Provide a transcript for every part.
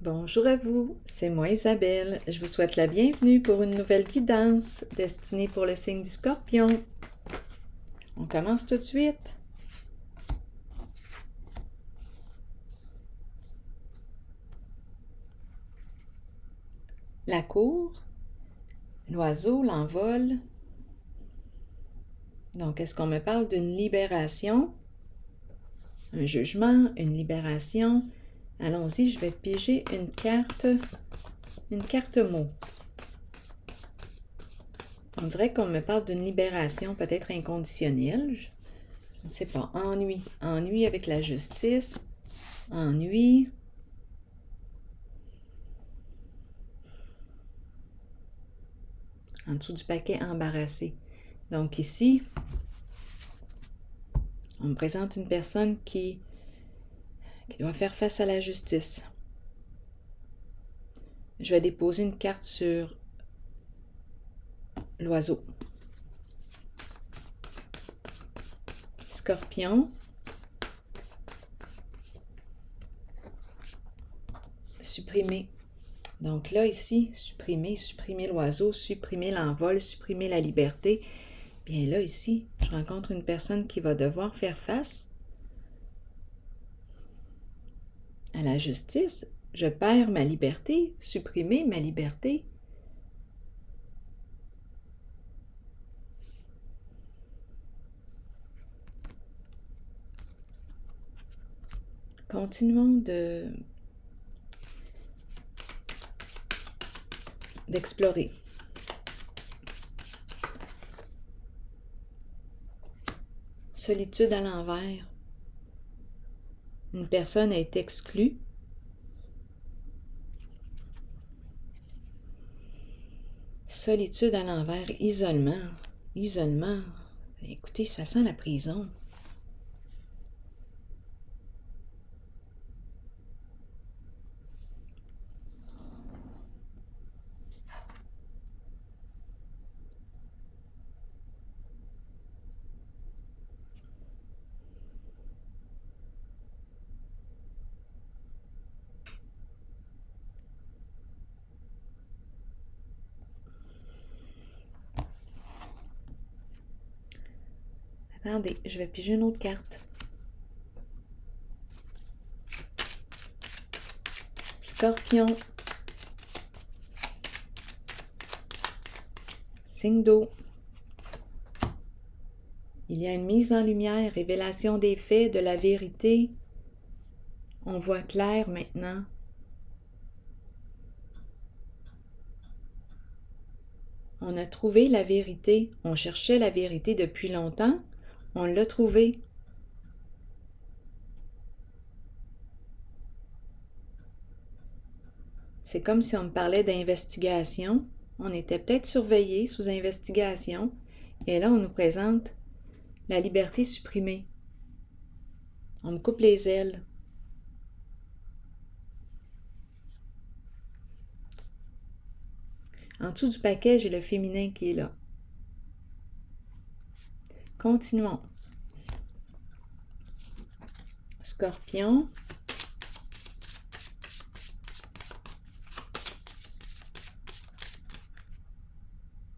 Bonjour à vous, c'est moi Isabelle. Je vous souhaite la bienvenue pour une nouvelle guidance destinée pour le signe du Scorpion. On commence tout de suite. La cour, l'oiseau, l'envol. Donc, est-ce qu'on me parle d'une libération, un jugement, une libération? Allons-y, je vais piger une carte mot. On dirait qu'on me parle d'une libération peut-être inconditionnelle. Je ne sais pas. Ennui. Ennui avec la justice. Ennui. En dessous du paquet, embarrassé. Donc ici, on me présente une personne qui doit faire face à la justice. Je vais déposer une carte sur l'oiseau. Scorpion. Supprimer. Donc là, ici, supprimer l'oiseau, supprimer l'envol, supprimer la liberté. Bien là, ici, je rencontre une personne qui va devoir faire face à la justice. Je perds ma liberté, supprimer ma liberté. Continuons d'explorer. Solitude à l'envers. Une personne est exclue. Solitude à l'envers, isolement. Isolement. Écoutez, ça sent la prison. Attendez, je vais piger une autre carte. Scorpion. Signe d'eau. Il y a une mise en lumière, révélation des faits, de la vérité. On voit clair maintenant. On a trouvé la vérité. On cherchait la vérité depuis longtemps. On l'a trouvée. C'est comme si on me parlait d'investigation. On était peut-être surveillé sous investigation. Et là, on nous présente la liberté supprimée. On me coupe les ailes. En dessous du paquet, j'ai le féminin qui est là. Continuons. Scorpion.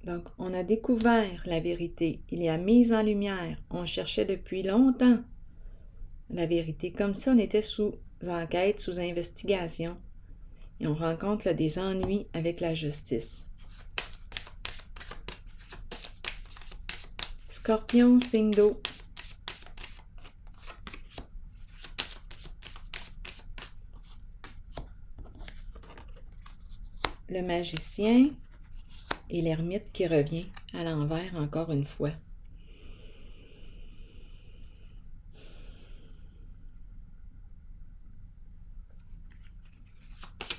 Donc, on a découvert la vérité. Il y a mise en lumière. On cherchait depuis longtemps la vérité. Comme ça, on était sous enquête, sous investigation. Et on rencontre là, des ennuis avec la justice. Scorpion, signe d'eau. Le magicien et l'ermite qui revient à l'envers encore une fois.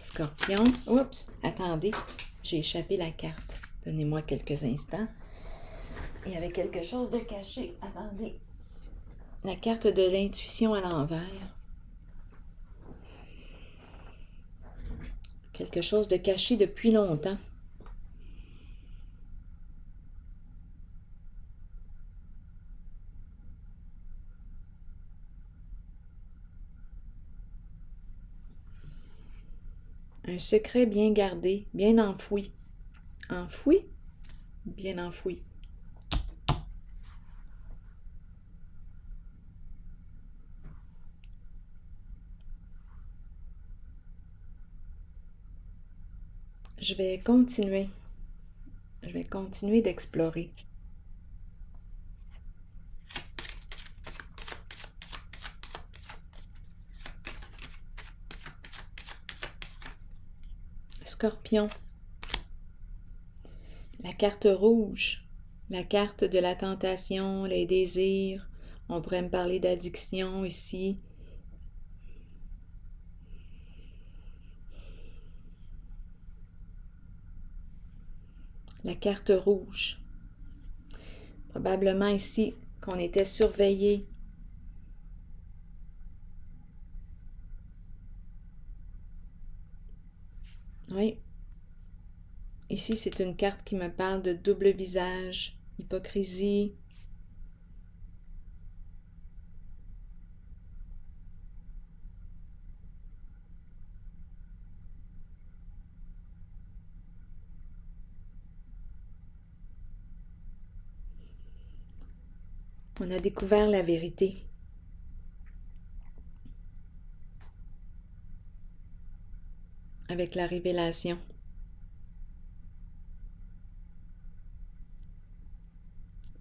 Scorpion. Oups, attendez, j'ai échappé la carte. Donnez-moi quelques instants. Il y avait quelque chose de caché. Attendez. La carte de l'intuition à l'envers. Quelque chose de caché depuis longtemps. Un secret bien gardé, bien enfoui. Enfoui? Bien enfoui. Je vais continuer. Je vais continuer d'explorer. Scorpion. La carte rouge. La carte de la tentation, les désirs. On pourrait me parler d'addiction ici. La carte rouge. Probablement ici qu'on était surveillé. Oui. Ici, c'est une carte qui me parle de double visage, hypocrisie. On a découvert la vérité. Avec la révélation.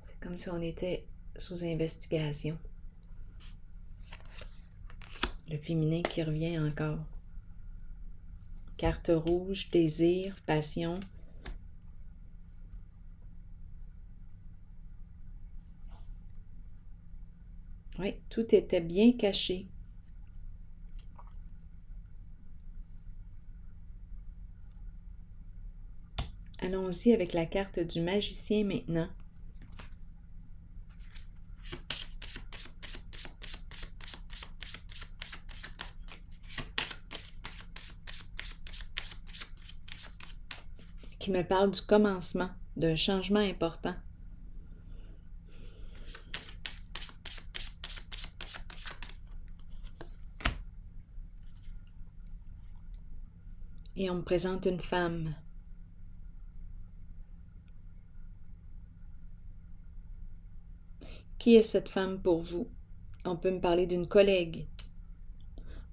C'est comme si on était sous investigation. Le féminin qui revient encore. Carte rouge, désir, passion. Oui, tout était bien caché. Allons-y avec la carte du magicien maintenant. Qui me parle du commencement, d'un changement important. Et on me présente une femme. Qui est cette femme pour vous? On peut me parler d'une collègue.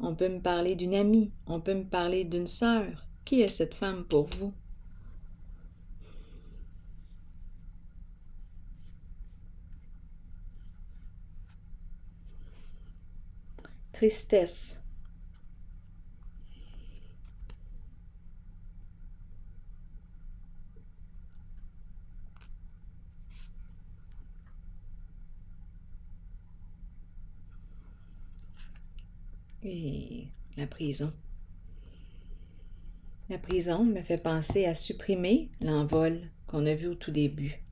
On peut me parler d'une amie. On peut me parler d'une sœur. Qui est cette femme pour vous? Tristesse. Et la prison. La prison me fait penser à supprimer l'envol qu'on a vu au tout début.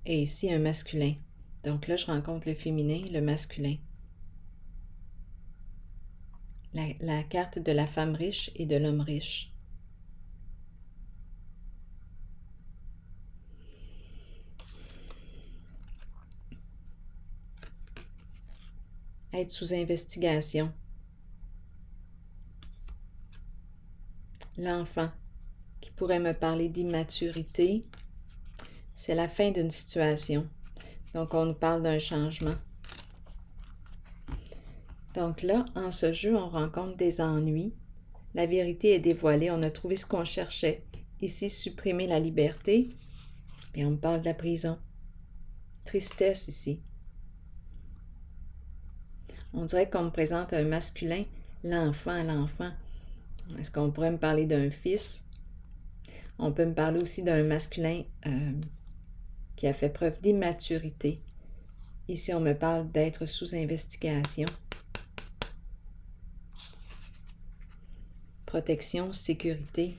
Et ici, un masculin. Donc là, je rencontre le féminin, le masculin. La carte de la femme riche et de l'homme riche. Être sous investigation. L'enfant qui pourrait me parler d'immaturité. C'est la fin d'une situation. Donc, on nous parle d'un changement. Donc là, en ce jeu, on rencontre des ennuis. La vérité est dévoilée. On a trouvé ce qu'on cherchait. Ici, supprimer la liberté. Et on me parle de la prison. Tristesse ici. On dirait qu'on me présente un masculin, l'enfant. Est-ce qu'on pourrait me parler d'un fils? On peut me parler aussi d'un masculin qui a fait preuve d'immaturité. Ici, on me parle d'être sous investigation. Protection, sécurité.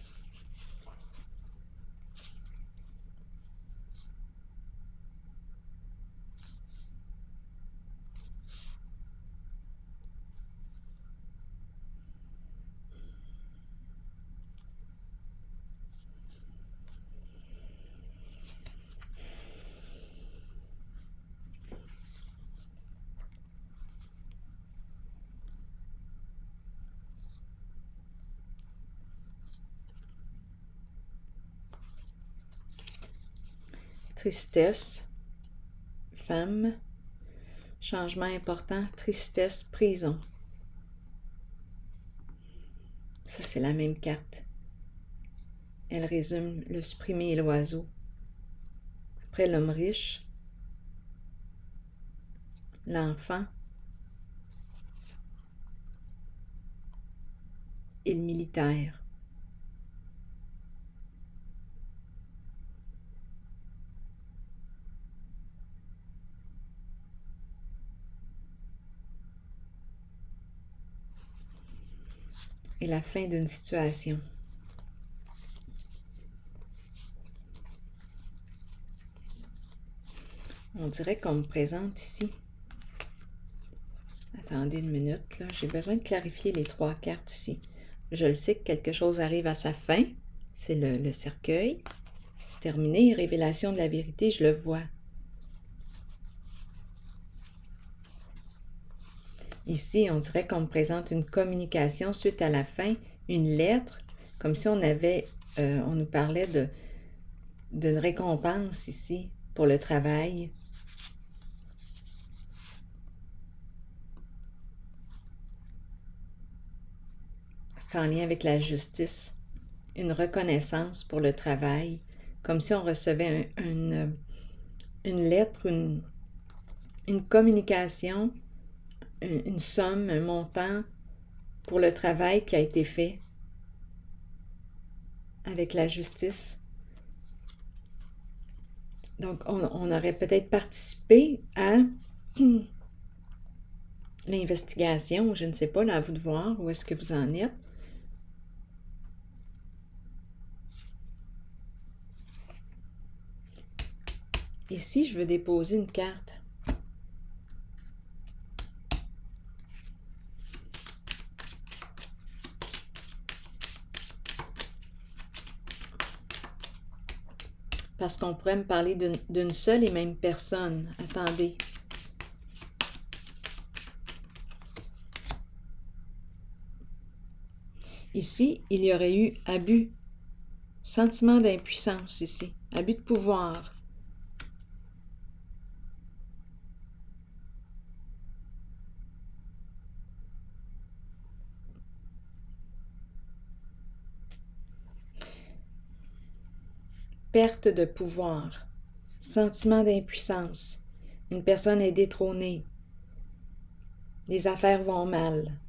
tristesse, femme. Changement important, tristesse, prison. Ça, c'est la même carte. Elle résume le supprimé et l'oiseau. Après, l'homme riche, l'enfant et le militaire. Et la fin d'une situation. On dirait qu'on me présente ici. Attendez une minute, là. J'ai besoin de clarifier les 3 cartes ici. Je le sais que quelque chose arrive à sa fin. C'est le cercueil. C'est terminé. Révélation de la vérité, je le vois. Ici, on dirait qu'on me présente une communication suite à la fin, une lettre, comme si on nous parlait d'une récompense ici pour le travail. C'est en lien avec la justice, une reconnaissance pour le travail, comme si on recevait une lettre, une communication, une somme, un montant pour le travail qui a été fait avec la justice. Donc, on aurait peut-être participé à l'investigation, je ne sais pas, là, à vous de voir où est-ce que vous en êtes. Ici, je veux déposer une carte. Parce qu'on pourrait me parler d'une seule et même personne. Attendez. Ici, il y aurait eu abus. Sentiment d'impuissance ici. Abus de pouvoir. Perte de pouvoir. Sentiment d'impuissance. Une personne est détrônée. Les affaires vont mal.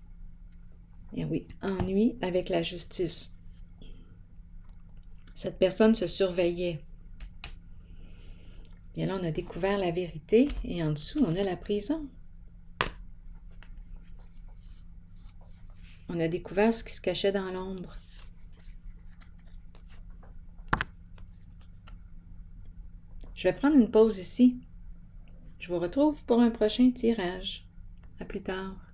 Et oui, ennui avec la justice. Cette personne se surveillait. Bien là, on a découvert la vérité et en dessous, on a la prison. On a découvert ce qui se cachait dans l'ombre. Je vais prendre une pause ici. Je vous retrouve pour un prochain tirage. À plus tard.